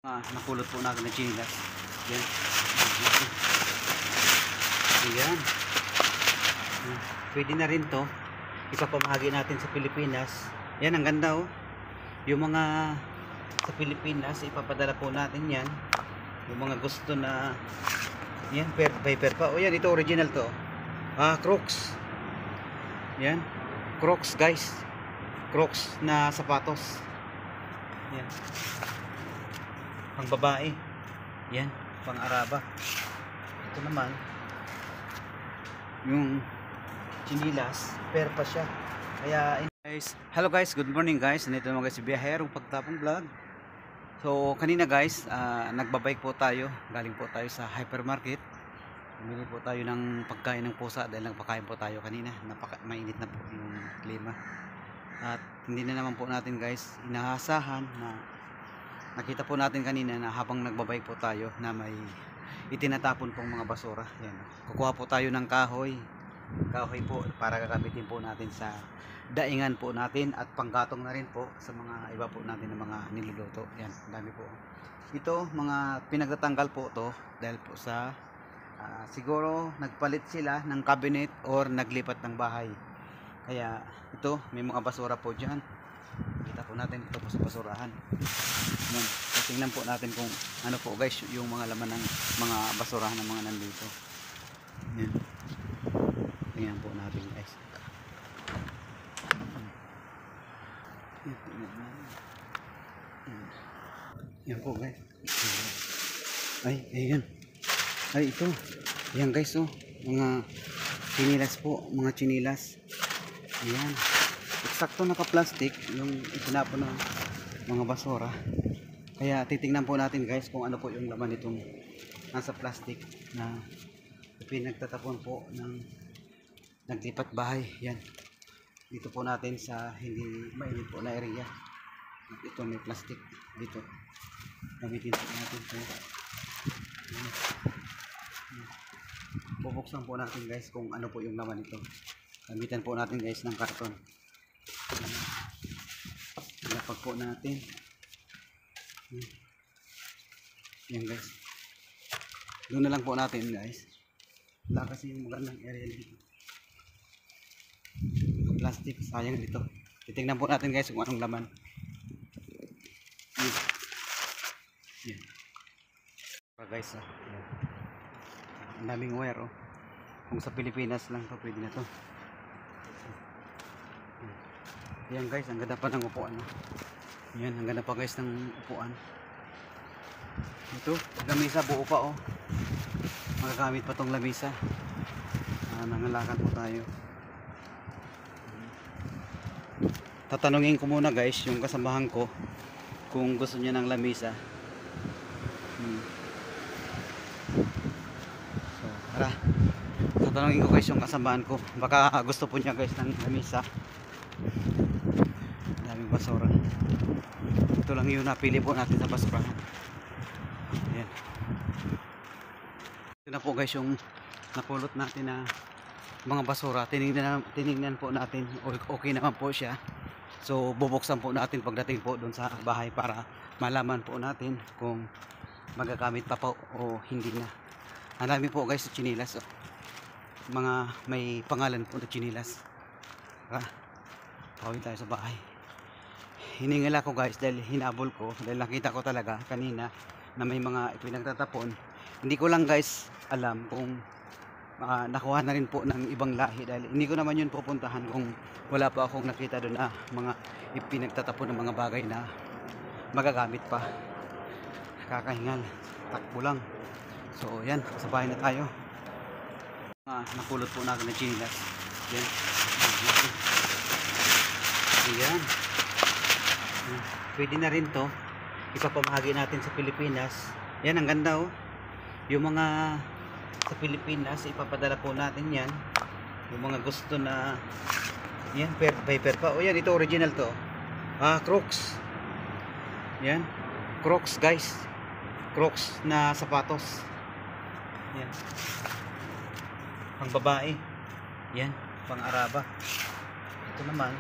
Napulot po natin ng chinilas. Yan. Ayan. Pwede na rin to. Ipapamahagi natin sa Pilipinas. Yan, ang ganda oh. Yung mga sa Pilipinas, ipapadala po natin yan. Yung mga gusto na yan, paper pa. O yan, ito original to. Crocs. Yan. Crocs guys. Crocs na sapatos. Yan. Pang babae. Yan. Pang Araba. Ito naman. Yung chinilas. Pair pa siya. Kaya guys. Hello guys. Good morning guys. Nandito naman guys si Biyaherong Pagtapong Vlog. So kanina guys. Nagbabike po tayo. Galing po tayo sa hypermarket. Bumili po tayo ng pagkain ng pusa dahil nagpakain po tayo kanina. Mainit na po yung klima. At hindi na naman po natin guys inaasahan na nakita po natin kanina na habang nagbabike po tayo na may itinatapon pong mga basura. Yan. Kukuha po tayo ng kahoy. Kahoy po para gagamitin po natin sa daingan po natin at panggatong na rin po sa mga iba po natin ng mga niluluto. Yan, dami po. Ito, mga pinagtatanggal po to dahil po sa siguro nagpalit sila ng cabinet or naglipat ng bahay. Kaya ito, may mga basura po dyan. Kita po natin ito po sa basurahan. Yan. So, tingnan po natin kung ano po guys yung mga laman ng mga basurahan ng mga nandito. Yan. Tingnan po natin guys. Yan po guys. Ay, ayan. Ay, ito. Ayan guys, oh. Mga chinilas po. Mga chinilas. Ayan. Eksakto naka-plastic yung itinapon ng mga basura. Kaya titingnan po natin guys kung ano po yung laman nitong nasa plastic na pinagtatapon po ng naglipat bahay. Yan. Dito po natin sa hindi mainit po na area. Ito may plastic dito. Gamitin po natin ito. Bubuksan po natin guys kung ano po yung laman nito. Gamitan po natin guys ng karton. Lapag po natin. Yan guys. Doon na lang po natin guys. Wala kasi yung magandang area dito. Plastic, sayang dito. Titingnan po natin guys kung anong laman. Yan. Guys, yan. Ang daming wire oh. Kung sa Pilipinas lang to pwede na to. Yan guys, ang ganda pa ng upuan. Yan, ang ganda pa guys ng upuan. Ito, lamisa buo pa oh. Magagamit pa tong lamisa. Nangalakan po tayo. Tatanungin ko muna guys yung kasamahan ko kung gusto niya ng lamisa. So, tara. Tatanungin ko guys yung kasamahan ko. Baka gusto po niya guys ng lamisa. Daming basura. Ito lang yung napili po natin sa basurahan. Ayan. Ito na po guys yung napulot natin na mga basura. Tinignan po natin. Okay naman po siya. So bubuksan po natin pagdating po doon sa bahay para malaman po natin kung magagamit pa po o hindi na. Ang dami po guys sa chinilas. Mga may pangalan po na chinilas. Pawin tayo sa bahay. Hiningal ako guys dahil hinabol ko. Dahil nakita ko talaga kanina na may mga ipinagtatapon. Hindi ko lang guys alam kung nakuha na rin po ng ibang lahi dahil hindi ko naman yun pupuntahan kung wala pa akong nakita doon na mga ipinagtatapon ng mga bagay na magagamit pa. Kakahingal, takbo lang. So yan, sa bahay na tayo. Napulot po natin ng chinilas. Yan. Ayan. Pwede na rin to. Ipapamahagi natin sa Pilipinas. Yan, ang ganda oh. Yung mga sa Pilipinas, ipapadala po natin yan. Yung mga gusto na yan, paper pa. O yan, ito original to. Crocs. Yan. Crocs guys. Crocs na sapatos. Yan. Pang babae. Yan. Pang Araba. Ito naman.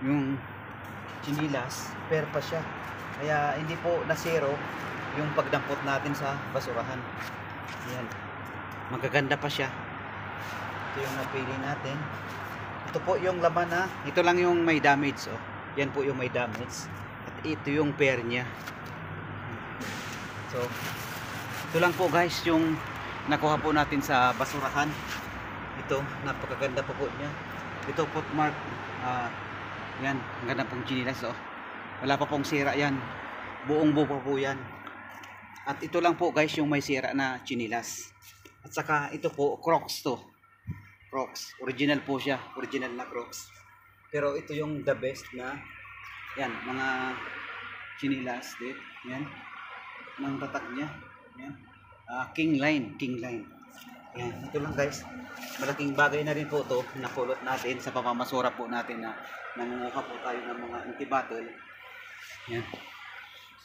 Yung chinilas, pair pa siya. Kaya hindi po na zero yung pagdampot natin sa basurahan. Ayan. Magaganda pa siya. Ito yung napili natin. Ito po yung laman na, ito lang yung may damage. Oh. Yan po yung may damage. At ito yung pair niya. So, ito lang po guys yung nakuha po natin sa basurahan. Ito, napakaganda po niya. Ito po mark. Yan, ang ganda pong chinilas. Oh. Wala pa pong sira yan. Buong buo po yan. At ito lang po guys yung may sira na chinilas. At saka ito po, Crocs to. Crocs. Original po siya. Original na Crocs. Pero ito yung the best na yan, mga chinilas dit. Yan. Nang tatak niya. Yan. King line. King line. Yan. Ito lang guys. Malaking bagay na rin po to na pulot natin sa pamamasura po natin na nangunguha po tayo ng mga anti-battle. Yan.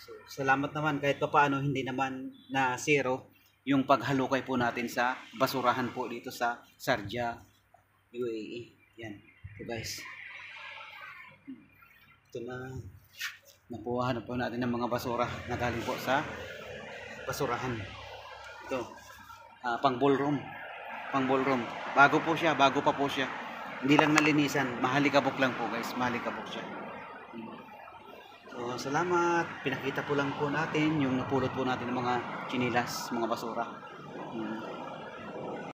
So, salamat naman kahit pa paano hindi naman na zero yung paghalukay po natin sa basurahan po dito sa Sharjah, UAE. Yan. Ito guys. Ito na nakuha na po natin ng mga basura na galing po sa basurahan. Ito. Pang ballroom. Pang ballroom. Bago po siya. Bago pa po siya. Hindi lang nalinisan. Mahalikabok lang po guys. Mahalikabok siya. So, salamat. Pinakita po lang po natin yung napulot po natin ng mga chinilas, mga basura.